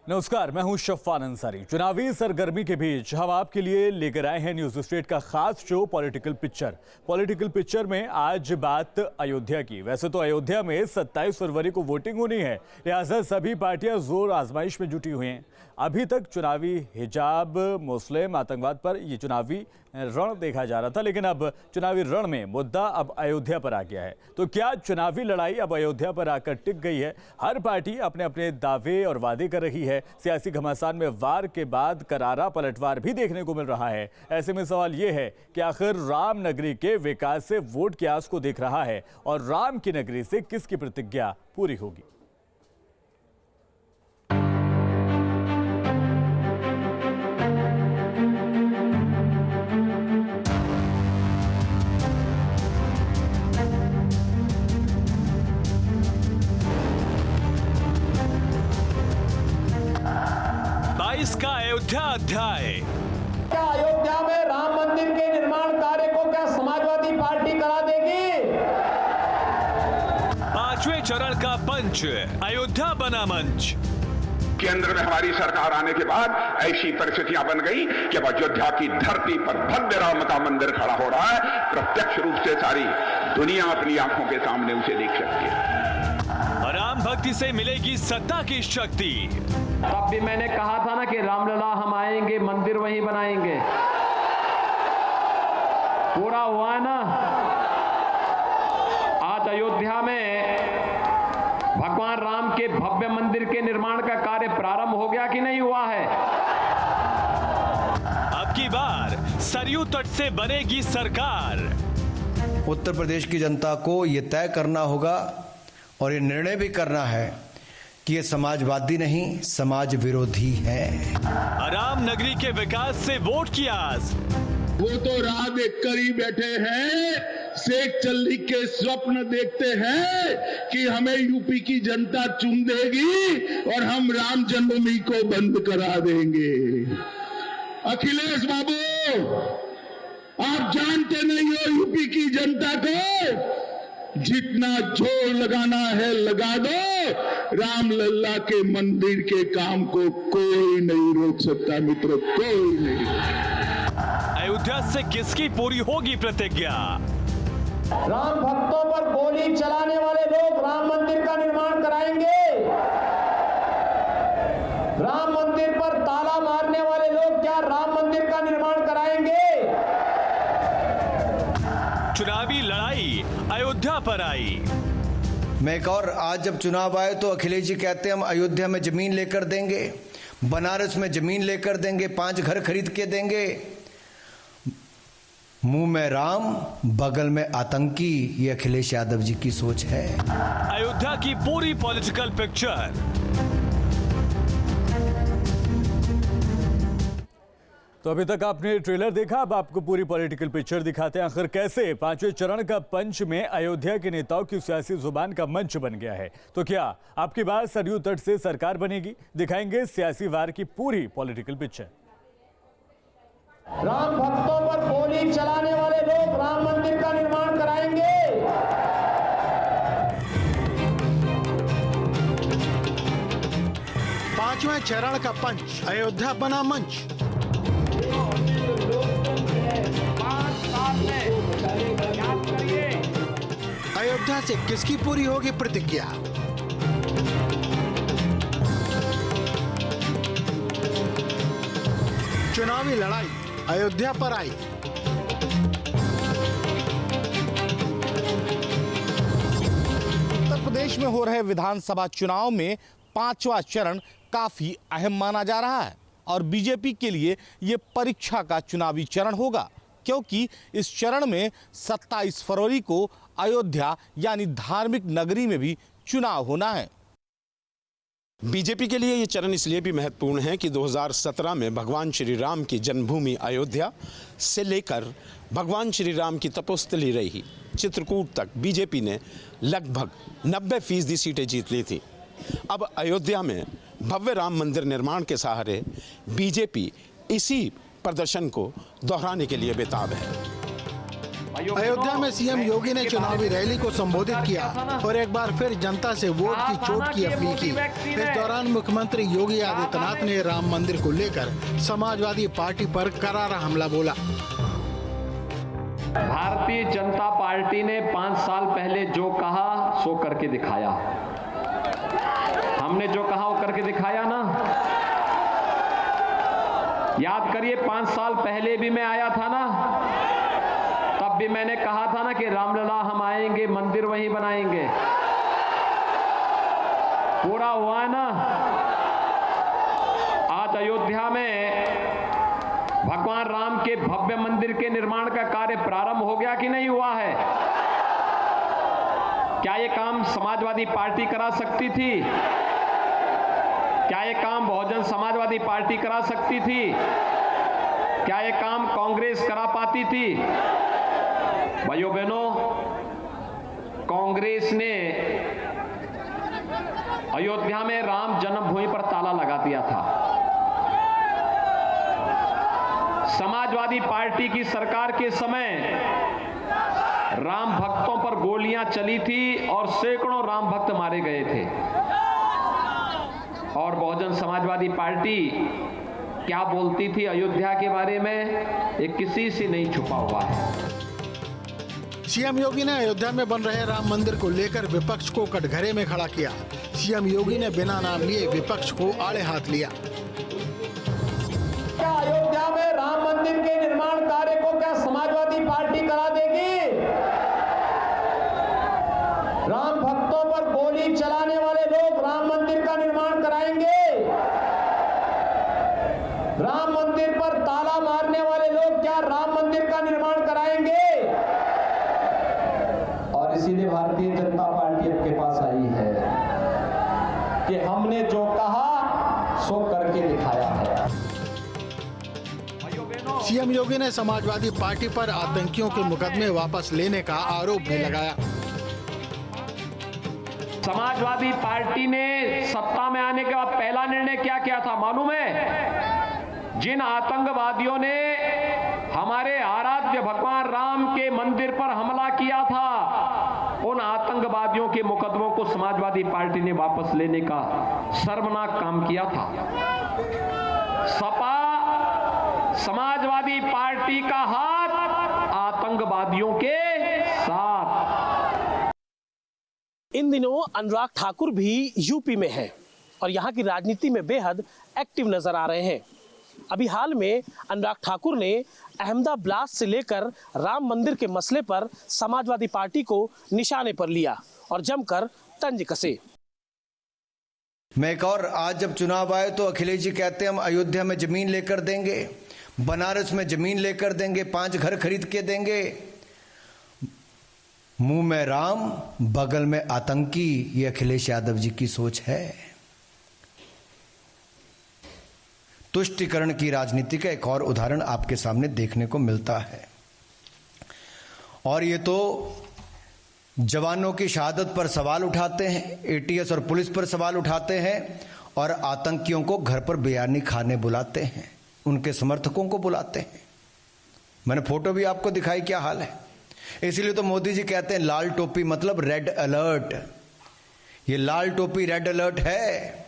नमस्कार, मैं हूं शफ़ान अंसारी। चुनावी सरगर्मी के बीच हम आपके लिए लेकर आए हैं न्यूज स्टेट का खास शो पॉलिटिकल पिक्चर में आज बात अयोध्या की। वैसे तो अयोध्या में 27 फरवरी को वोटिंग होनी है, लिहाजा सभी पार्टियां जोर आजमाइश में जुटी हुई हैं। अभी तक चुनावी हिजाब, मुस्लिम आतंकवाद पर ये चुनावी रण देखा जा रहा था, लेकिन अब चुनावी रण में मुद्दा अब अयोध्या पर आ गया है। तो क्या चुनावी लड़ाई अब अयोध्या पर आकर टिक गई है? हर पार्टी अपने अपने दावे और वादे कर रही है। सियासी घमासान में वार के बाद करारा पलटवार भी देखने को मिल रहा है। ऐसे में सवाल यह है कि आखिर राम नगरी के विकास से वोट की आस को देख रहा है और राम की नगरी से किसकी प्रतिज्ञा पूरी होगी? का अयोध्या अध्याय। क्या अयोध्या में राम मंदिर के निर्माण कार्य को क्या समाजवादी पार्टी करा देगी? 5वें चरण का पंच, अयोध्या बना मंच। केंद्र में हमारी सरकार आने के बाद ऐसी परिस्थितियां बन गई कि अब अयोध्या की धरती पर भव्य राम का मंदिर खड़ा हो रहा है। प्रत्यक्ष रूप से सारी दुनिया अपनी आंखों के सामने उसे देख सकती है। राम भक्ति से मिलेगी सत्ता की शक्ति। तब भी मैंने कहा था ना कि रामलला हम आएंगे, मंदिर वहीं बनाएंगे। पूरा हुआ है ना। आज अयोध्या में भगवान राम के भव्य मंदिर के निर्माण का कार्य प्रारंभ हो गया कि नहीं हुआ है? अब की बार सरयू तट से बनेगी सरकार। उत्तर प्रदेश की जनता को ये तय करना होगा और ये निर्णय भी करना है कि ये समाजवादी नहीं, समाज विरोधी है। राम नगरी के विकास से वोट की आस। वो तो राह देख कर ही बैठे हैं, शेख चल्ली के स्वप्न देखते हैं कि हमें यूपी की जनता चुन देगी और हम राम जन्मभूमि को बंद करा देंगे। अखिलेश बाबू, आप जानते नहीं हो यूपी की जनता को। जितना जोर लगाना है लगा दो, रामलला के मंदिर के काम को कोई नहीं रोक सकता मित्रों, कोई नहीं। अयोध्या से किसकी पूरी होगी प्रतिज्ञा? राम भक्तों पर गोली चलाने वाले लोग राम मंदिर का निर्माण कराएंगे। राम मंदिर पर ताला मारने वाले लोग क्या राम मंदिर का निर्माण कराएंगे? चुनावी लड़ाई अयोध्या पर आई। मैं एक और, आज जब चुनाव आए तो अखिलेश जी कहते हैं हम अयोध्या में जमीन लेकर देंगे, बनारस में जमीन लेकर देंगे, 5 घर खरीद के देंगे। मुंह में राम, बगल में आतंकी, ये अखिलेश यादव जी की सोच है। अयोध्या की पूरी पॉलिटिकल पिक्चर। तो अभी तक आपने ट्रेलर देखा, अब आपको पूरी पॉलिटिकल पिक्चर दिखाते हैं। आखिर कैसे 5वें चरण का पंच में अयोध्या के नेताओं की सियासी जुबान का मंच बन गया है। तो क्या आपकी बार सरयू तट से सरकार बनेगी? दिखाएंगे सियासी वार की पूरी पॉलिटिकल पिक्चर। राम भक्तों पर गोली चलाने वाले लोग राम मंदिर का निर्माण कराएंगे। पांचवें चरण का पंच, अयोध्या बना मंच। अयोध्या से किसकी पूरी होगी प्रतिज्ञा? चुनावी लड़ाई अयोध्या पर आई। उत्तर प्रदेश में हो रहे विधानसभा चुनाव में 5वां चरण काफी अहम माना जा रहा है और बीजेपी के लिए ये परीक्षा का चुनावी चरण होगा, क्योंकि इस चरण में 27 फरवरी को अयोध्या यानी धार्मिक नगरी में भी चुनाव होना है। बीजेपी के लिए ये चरण इसलिए भी महत्वपूर्ण है कि 2017 में भगवान श्री राम की जन्मभूमि अयोध्या से लेकर भगवान श्री राम की तपोस्थली रही चित्रकूट तक बीजेपी ने लगभग 90% सीटें जीत ली थी। अब अयोध्या में भव्य राम मंदिर निर्माण के सहारे बीजेपी इसी प्रदर्शन को दोहराने के लिए बेताब है। अयोध्या में सीएम योगी ने चुनावी रैली को संबोधित किया और एक बार फिर जनता से वोट की चोट की अपील की। इस दौरान मुख्यमंत्री योगी आदित्यनाथ ने राम मंदिर को लेकर समाजवादी पार्टी पर करारा हमला बोला। भारतीय जनता पार्टी ने 5 साल पहले जो कहा सो करके दिखाया। हमने जो कहा वो करके दिखाया ना। याद करिए 5 साल पहले भी मैं आया था ना, तब भी मैंने कहा था ना कि रामलला हम आएंगे, मंदिर वहीं बनाएंगे। पूरा हुआ है ना। आज अयोध्या में भगवान राम के भव्य मंदिर के निर्माण का कार्य प्रारंभ हो गया कि नहीं हुआ है? क्या ये काम समाजवादी पार्टी करा सकती थी? क्या ये काम बहुजन समाजवादी पार्टी करा सकती थी? क्या ये काम कांग्रेस करा पाती थी? भाइयों बहनों, कांग्रेस ने अयोध्या में राम जन्मभूमि पर ताला लगा दिया था। समाजवादी पार्टी की सरकार के समय राम भक्तों पर गोलियां चली थी और सैकड़ों राम भक्त मारे गए थे। और बहुजन समाजवादी पार्टी क्या बोलती थी अयोध्या के बारे में, ये किसी से नहीं छुपा हुआ है। सीएम योगी ने अयोध्या में बन रहे राम मंदिर को लेकर विपक्ष को कटघरे में खड़ा किया। सीएम योगी ने बिना नाम लिए विपक्ष को आड़े हाथ लिया। क्या अयोध्या में राम मंदिर के निर्माण कार्य को क्या समाजवादी पार्टी करा देगी? राम भक्तों पर गोली चलाने वाले लोग राम मंदिर का निर्माण कराएंगे? राम मंदिर पर ताला मारने वाले लोग क्या राम मंदिर का निर्माण कराएंगे? और इसीलिए भारतीय जनता पार्टी आपके पास आई है कि हमने जो कहा सो करके दिखाया है। सीएम योगी ने समाजवादी पार्टी पर आतंकियों के मुकदमे वापस लेने का आरोप भी लगाया। समाजवादी पार्टी ने सत्ता में आने के बाद पहला निर्णय क्या किया था मालूम है? जिन आतंकवादियों ने हमारे आराध्य भगवान राम के मंदिर पर हमला किया था, उन आतंकवादियों के मुकदमों को समाजवादी पार्टी ने वापस लेने का शर्मनाक काम किया था। सपा समाजवादी पार्टी का हाथ आतंकवादियों के साथ। इन दिनों अनुराग ठाकुर भी यूपी में हैं और यहाँ की राजनीति में बेहद एक्टिव नजर आ रहे हैं। अभी हाल में अनुराग ठाकुर ने अहमदा ब्लास्ट से लेकर राम मंदिर के मसले पर समाजवादी पार्टी को निशाने पर लिया और जमकर तंज कसे। मैं एक और, आज जब चुनाव आए तो अखिलेश जी कहते हैं हम अयोध्या में जमीन लेकर देंगे, बनारस में जमीन लेकर देंगे, 5 घर खरीद के देंगे। मुंह में राम, बगल में आतंकी, ये अखिलेश यादव जी की सोच है। तुष्टीकरण की राजनीति का एक और उदाहरण आपके सामने देखने को मिलता है। और ये तो जवानों की शहादत पर सवाल उठाते हैं, एटीएस और पुलिस पर सवाल उठाते हैं और आतंकियों को घर पर बिरयानी खाने बुलाते हैं, उनके समर्थकों को बुलाते हैं। मैंने फोटो भी आपको दिखाई, क्या हाल है। इसलिए तो मोदी जी कहते हैं लाल टोपी मतलब रेड अलर्ट। ये लाल टोपी रेड अलर्ट है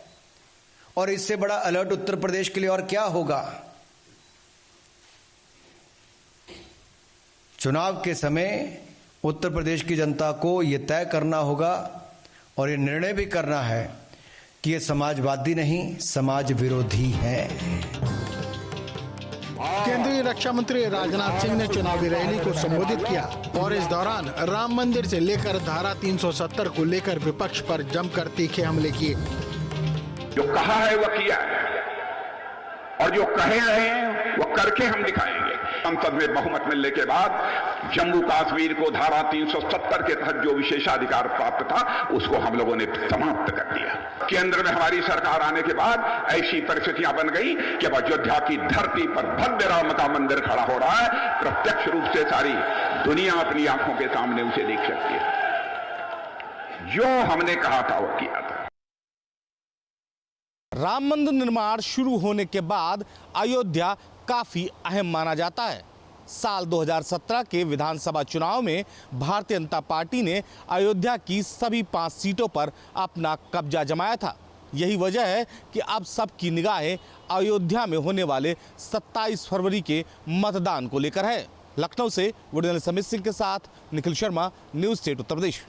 और इससे बड़ा अलर्ट उत्तर प्रदेश के लिए और क्या होगा। चुनाव के समय उत्तर प्रदेश की जनता को यह तय करना होगा और ये निर्णय भी करना है कि ये समाजवादी नहीं, समाज विरोधी है। केंद्रीय रक्षा मंत्री राजनाथ सिंह ने चुनावी रैली को संबोधित किया और इस दौरान राम मंदिर से लेकर धारा 370 को लेकर विपक्ष पर जमकर तीखे हमले किए। जो कहा है वो किया है और जो कहे हैं वो करके हम दिखाएंगे। संसद में बहुमत मिलने के बाद जम्मू कश्मीर को धारा 370 के तहत जो विशेषाधिकार प्राप्त था उसको हम लोगों ने समाप्त कर दिया। केंद्र में हमारी सरकार आने के बाद ऐसी परिस्थितियां बन गई कि अब अयोध्या की धरती पर भव्य राम का मंदिर खड़ा हो रहा है। प्रत्यक्ष रूप से सारी दुनिया अपनी आंखों के सामने उसे देख सकती है। जो हमने कहा था वो किया था। राम मंदिर निर्माण शुरू होने के बाद अयोध्या काफी अहम माना जाता है। साल 2017 के विधानसभा चुनाव में भारतीय जनता पार्टी ने अयोध्या की सभी 5 सीटों पर अपना कब्जा जमाया था। यही वजह है कि अब सबकी निगाहें अयोध्या में होने वाले 27 फरवरी के मतदान को लेकर है। लखनऊ से वीडियो समित सिंह के साथ निखिल शर्मा, न्यूज़ स्टेट उत्तर प्रदेश।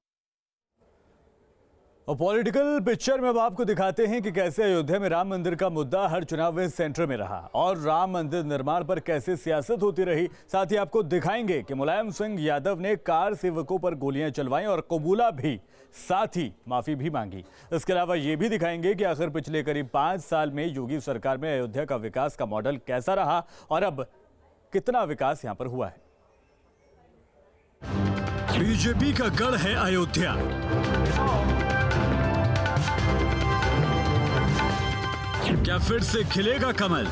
और पॉलिटिकल पिक्चर में अब आपको दिखाते हैं कि कैसे अयोध्या में राम मंदिर का मुद्दा हर चुनाव में सेंटर में रहा और राम मंदिर निर्माण पर कैसे सियासत होती रही। साथ ही आपको दिखाएंगे कि मुलायम सिंह यादव ने कार सेवकों पर गोलियां चलवाई और कबूला भी, साथ ही माफी भी मांगी। इसके अलावा ये भी दिखाएंगे कि आखिर पिछले करीब 5 साल में योगी सरकार में अयोध्या का विकास का मॉडल कैसा रहा और अब कितना विकास यहां पर हुआ है। बीजेपी का गढ़ है अयोध्या। क्या फिर से खिलेगा कमल?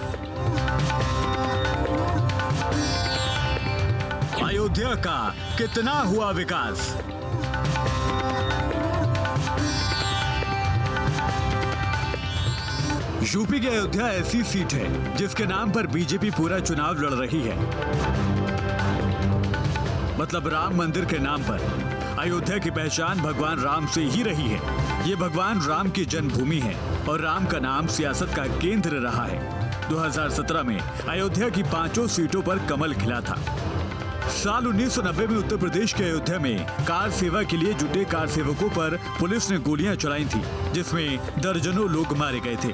अयोध्या का कितना हुआ विकास? यूपी की अयोध्या ऐसी सीट है जिसके नाम पर बीजेपी पूरा चुनाव लड़ रही है। मतलब राम मंदिर के नाम पर अयोध्या की पहचान भगवान राम से ही रही है। ये भगवान राम की जन्मभूमि है और राम का नाम सियासत का केंद्र रहा है। 2017 में अयोध्या की 5 सीटों पर कमल खिला था। साल 1990 में उत्तर प्रदेश के अयोध्या में कार सेवा के लिए जुटे कार सेवकों पर पुलिस ने गोलियां चलाई थी, जिसमें दर्जनों लोग मारे गए थे।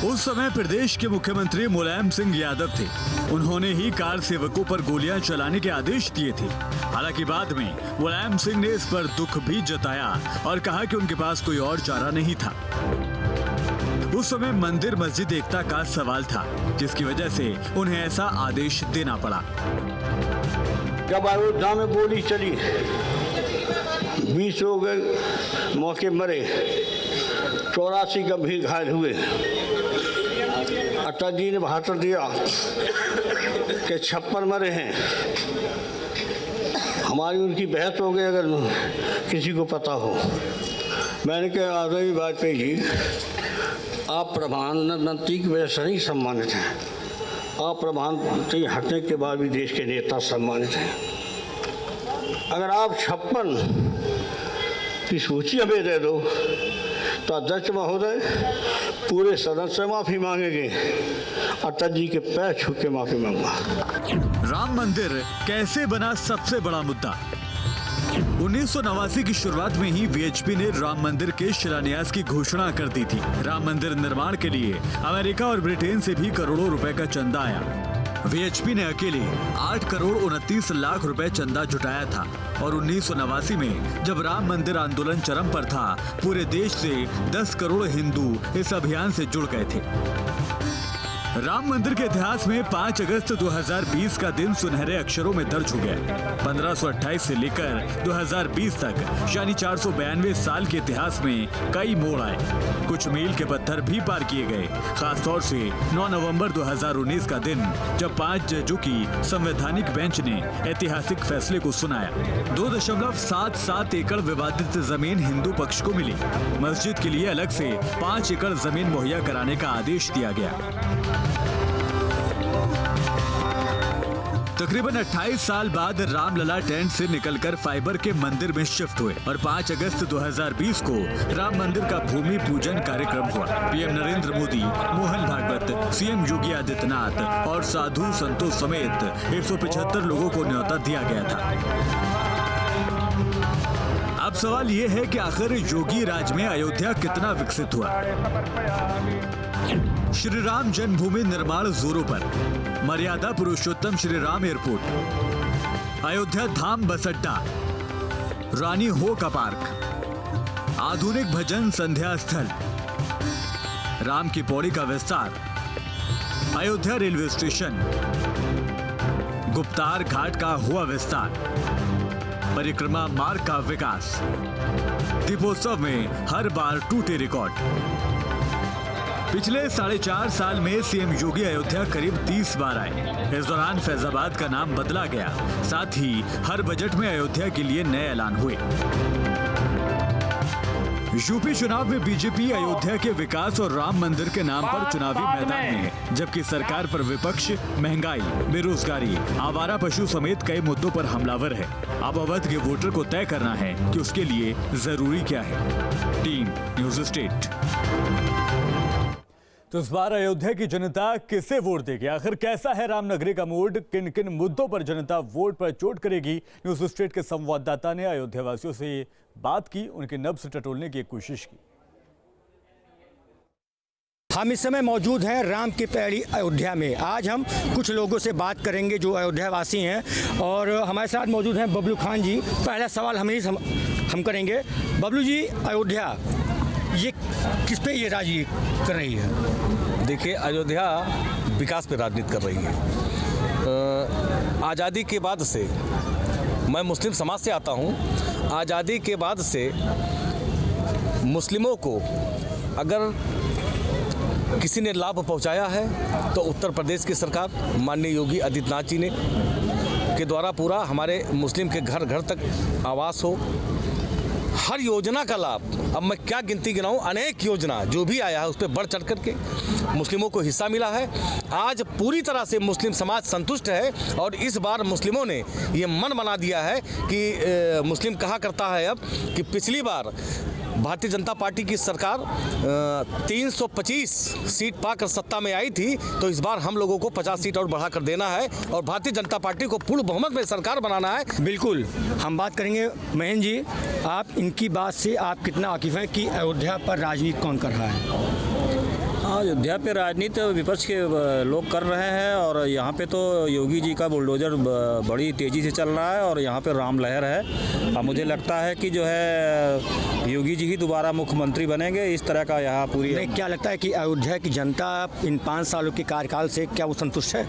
उस समय प्रदेश के मुख्यमंत्री मुलायम सिंह यादव थे। उन्होंने ही कार सेवकों पर गोलियां चलाने के आदेश दिए थे। हालांकि बाद में मुलायम सिंह ने इस पर दुख भी जताया और कहा कि उनके पास कोई और चारा नहीं था। उस समय मंदिर मस्जिद एकता का सवाल था, जिसकी वजह से उन्हें ऐसा आदेश देना पड़ा। जब अयोध्या में गोली चली, 20 लोग मौके मरे, 84 गंभीर घायल हुए। अटल जी ने भाषण दिया कि 56 मरे हैं। हमारी उनकी बहस हो गई, अगर किसी को पता हो। मैंने कहा अटल वाजपेयी जी, आप प्रधानमंत्री की वजह से नहीं सम्मानित हैं, आप प्रधानमंत्री हटने के बाद भी देश के नेता सम्मानित हैं। अगर आप 56 की सूची हमें दे दो तो अध्यक्ष महोदय पूरे सदन से माफी मांगेंगे। अटल जी के पैर छू के माफी मांगूंगा। राम मंदिर कैसे बना सबसे बड़ा मुद्दा? 1989 की शुरुआत में ही वीएचपी ने राम मंदिर के शिलान्यास की घोषणा कर दी थी। राम मंदिर निर्माण के लिए अमेरिका और ब्रिटेन से भी करोड़ों रुपए का चंदा आया। वीएचपी ने अकेले 8 करोड़ 29 लाख रुपए चंदा जुटाया था और 1989 में जब राम मंदिर आंदोलन चरम पर था, पूरे देश से 10 करोड़ हिंदू इस अभियान से जुड़ गए थे। राम मंदिर के इतिहास में 5 अगस्त 2020 का दिन सुनहरे अक्षरों में दर्ज हो गया। 1528 से लेकर 2020 तक यानी 492 साल के इतिहास में कई मोड़ आए। कुछ मील के पत्थर भी पार किए गए। खासतौर से 9 नवंबर 2019 का दिन, जब 5 जजों की संवैधानिक बेंच ने ऐतिहासिक फैसले को सुनाया। 2.77 एकड़ विवादित जमीन हिंदू पक्ष को मिली। मस्जिद के लिए अलग से 5 एकड़ जमीन मुहैया कराने का आदेश दिया गया। तकरीबन 28 साल बाद रामलला टेंट से निकलकर फाइबर के मंदिर में शिफ्ट हुए और 5 अगस्त 2020 को राम मंदिर का भूमि पूजन कार्यक्रम हुआ। पीएम नरेंद्र मोदी, मोहन भागवत, सीएम योगी आदित्यनाथ और साधु संतों समेत 175 लोगों को न्योता दिया गया था। अब सवाल ये है कि आखिर योगी राज में अयोध्या कितना विकसित हुआ? श्री राम जन्मभूमि निर्माण जोरों पर, मर्यादा पुरुषोत्तम श्री राम एयरपोर्ट, अयोध्या धाम बस अड्डा, रानी हो का पार्क, आधुनिक भजन संध्या स्थल, राम की पौड़ी का विस्तार, अयोध्या रेलवे स्टेशन, गुप्तार घाट का हुआ विस्तार, परिक्रमा मार्ग का विकास, दीपोत्सव में हर बार टूटे रिकॉर्ड। पिछले 4.5 साल में सीएम योगी अयोध्या करीब 30 बार आए। इस दौरान फैजाबाद का नाम बदला गया। साथ ही हर बजट में अयोध्या के लिए नए ऐलान हुए। यूपी चुनाव में बीजेपी अयोध्या के विकास और राम मंदिर के नाम पर चुनावी मैदान में है, जबकि सरकार पर विपक्ष महंगाई, बेरोजगारी, आवारा पशु समेत कई मुद्दों पर हमलावर है। अब अवध के वोटर को तय करना है कि उसके लिए जरूरी क्या है। Team news state. तो इस बार अयोध्या की जनता किसे वोट देगी? आखिर कैसा है रामनगरी का मूड? किन किन मुद्दों पर जनता वोट पर चोट करेगी? न्यूज़ स्टेट के संवाददाता ने अयोध्या वासियों से बात की, उनकी नब्ज टटोलने की कोशिश की। हम इस समय मौजूद हैं राम की पैड़ी अयोध्या में। आज हम कुछ लोगों से बात करेंगे जो अयोध्या वासी हैं और हमारे साथ मौजूद हैं बबलू खान जी। पहला सवाल हम करेंगे। बबलू जी, अयोध्या ये किस पे ये राजनीति कर रही है? देखिए, अयोध्या विकास पे राजनीति कर रही है। आज़ादी के बाद से, मैं मुस्लिम समाज से आता हूँ, आज़ादी के बाद से मुस्लिमों को अगर किसी ने लाभ पहुंचाया है तो उत्तर प्रदेश की सरकार माननीय योगी आदित्यनाथ जी ने के द्वारा पूरा हमारे मुस्लिम के घर घर तक आवास हो, हर योजना का लाभ, अब मैं क्या गिनती गिनाऊं, अनेक योजना जो भी आया है उस पर बढ़ चढ़ करके मुस्लिमों को हिस्सा मिला है। आज पूरी तरह से मुस्लिम समाज संतुष्ट है और इस बार मुस्लिमों ने ये मन बना दिया है कि मुस्लिम कहा करता है अब कि पिछली बार भारतीय जनता पार्टी की सरकार 325 सीट पाकर सत्ता में आई थी, तो इस बार हम लोगों को 50 सीट और बढ़ाकर देना है और भारतीय जनता पार्टी को पूर्ण बहुमत में सरकार बनाना है। बिल्कुल, हम बात करेंगे महेंद्र जी, आप इनकी बात से आप कितना वाकिफ़ हैं कि अयोध्या पर राजनीति कौन कर रहा है? अयोध्या पे राजनीति विपक्ष के लोग कर रहे हैं और यहाँ पे तो योगी जी का बुलडोजर बड़ी तेज़ी से चल रहा है और यहाँ पे राम लहर है। और मुझे लगता है कि जो है योगी जी ही दोबारा मुख्यमंत्री बनेंगे, इस तरह का यहाँ पूरी। क्या लगता है कि अयोध्या की जनता इन 5 सालों के कार्यकाल से क्या वो संतुष्ट है?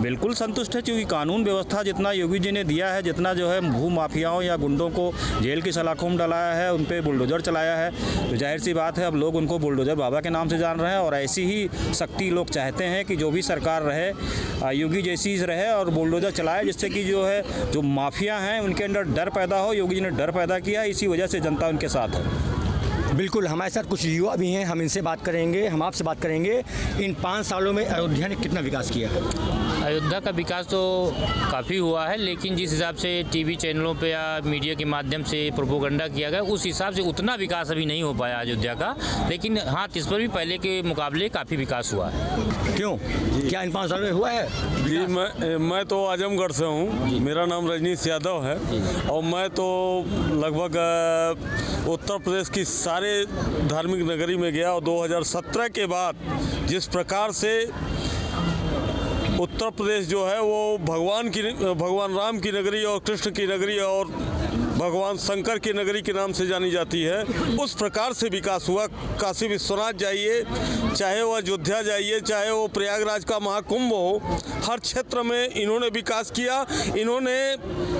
बिल्कुल संतुष्ट है, क्योंकि कानून व्यवस्था जितना योगी जी ने दिया है, जितना जो है भू माफियाओं या गुंडों को जेल की सलाखों में डलाया है, उन पर बुलडोजर चलाया है, तो जाहिर सी बात है अब लोग उनको बुलडोजर बाबा के नाम से जान रहे हैं। और ऐसी ही सख्ती लोग चाहते हैं कि जो भी सरकार रहे योगी जैसी रहे और बुलडोजर चलाए, जिससे कि जो है जो माफिया हैं उनके अंदर डर पैदा हो। योगी जी ने डर पैदा किया, इसी वजह से जनता उनके साथ है। बिल्कुल, हमारे साथ कुछ युवा भी हैं, हम इनसे बात करेंगे, हम आपसे बात करेंगे। इन 5 सालों में अयोध्या ने कितना विकास किया? अयोध्या का विकास तो काफ़ी हुआ है, लेकिन जिस हिसाब से टीवी चैनलों पे या मीडिया के माध्यम से प्रोपोगंडा किया गया, उस हिसाब से उतना विकास अभी नहीं हो पाया अयोध्या का। लेकिन हाँ, इस पर भी पहले के मुकाबले काफ़ी विकास हुआ है। क्यों, क्या इन 5 सालों में हुआ है? जी, मैं तो आजमगढ़ से हूँ, मेरा नाम रजनीश यादव है और मैं तो लगभग उत्तर प्रदेश की सारे धार्मिक नगरी में गया और 2017 के बाद जिस प्रकार से उत्तर प्रदेश जो है वो भगवान राम की नगरी और कृष्ण की नगरी और भगवान शंकर की नगरी के नाम से जानी जाती है, उस प्रकार से विकास हुआ। काशी विश्वनाथ जाइए, चाहे वो अयोध्या जाइए, चाहे वो प्रयागराज का महाकुंभ हो, हर क्षेत्र में इन्होंने विकास किया। इन्होंने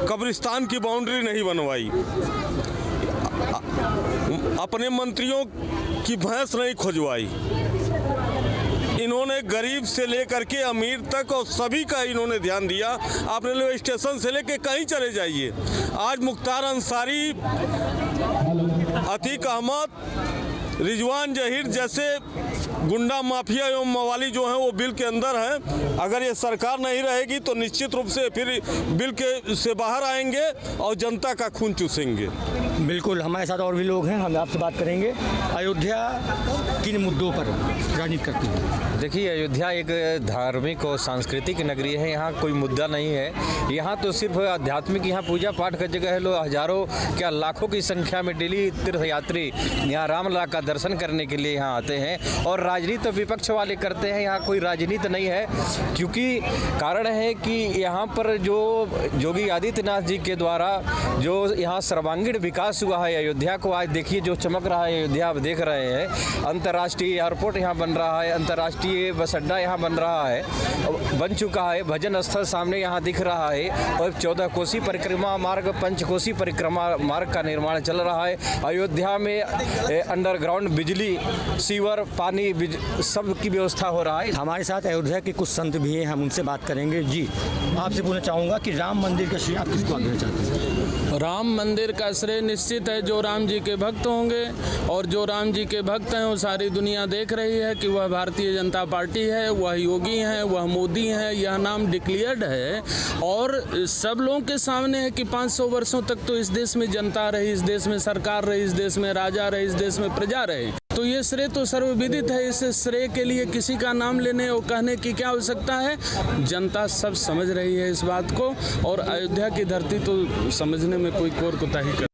कब्रिस्तान की बाउंड्री नहीं बनवाई, अपने मंत्रियों की भैंस नहीं खुजवाई, इन्होंने गरीब से लेकर के अमीर तक और सभी का इन्होंने ध्यान दिया। आप रेलवे स्टेशन से लेकर कहीं चले जाइए, आज मुख्तार अंसारी, अतीक अहमद, रिजवान जहीर जैसे गुंडा माफिया एवं मवाली जो हैं वो बिल के अंदर हैं। अगर ये सरकार नहीं रहेगी तो निश्चित रूप से फिर बिल के से बाहर आएंगे और जनता का खून चूसेंगे। बिल्कुल, हमारे साथ और भी लोग हैं, हम आपसे बात करेंगे। अयोध्या किन मुद्दों पर राजनीति करती है? देखिए, अयोध्या एक धार्मिक और सांस्कृतिक नगरी है, यहाँ कोई मुद्दा नहीं है। यहाँ तो सिर्फ आध्यात्मिक, यहाँ पूजा पाठ का जगह है। लोग हजारों क्या लाखों की संख्या में डेली तीर्थयात्री यहाँ रामलला का दर्शन करने के लिए यहाँ आते हैं और राजनीति तो विपक्ष वाले करते हैं, यहाँ कोई राजनीति नहीं है। क्योंकि कारण है कि यहाँ पर जो योगी आदित्यनाथ जी के द्वारा जो यहाँ सर्वांगीण विकास हुआ है अयोध्या को, आज देखिए जो चमक रहा है अयोध्या, आप देख रहे हैं। अंतर्राष्ट्रीय एयरपोर्ट यहाँ बन रहा है, अंतर्राष्ट्रीय बस अड्डा यहाँ बन रहा है, बन चुका है। भजन स्थल सामने यहाँ दिख रहा है और 14 कोसी परिक्रमा मार्ग, पंचकोसी परिक्रमा मार्ग का निर्माण चल रहा है। अयोध्या में अंडरग्राउंड अंडरग्राउंड बिजली, सीवर, पानी, सब की व्यवस्था हो रहा है। हमारे साथ अयोध्या के कुछ संत भी हैं, हम उनसे बात करेंगे। जी, आपसे पूछना चाहूँगा कि राम मंदिर का श्रेय आप किसको देना चाहते हैं? राम मंदिर का श्रेय निश्चित है जो राम जी के भक्त होंगे, और जो राम जी के भक्त हैं वो सारी दुनिया देख रही है कि वह भारतीय जनता पार्टी है, वह योगी हैं, वह मोदी हैं। यह नाम डिक्लेयर्ड है और सब लोगों के सामने है कि 500 वर्षों तक तो इस देश में जनता रही, इस देश में सरकार रही, इस देश में राजा रहे, इस देश में प्रजा रहे। तो ये श्रेय तो सर्वविदित है। इस श्रेय के लिए किसी का नाम लेने और कहने की क्या आवश्यकता है? जनता सब समझ रही है इस बात को, और अयोध्या की धरती तो समझने में कोई कोर कोताही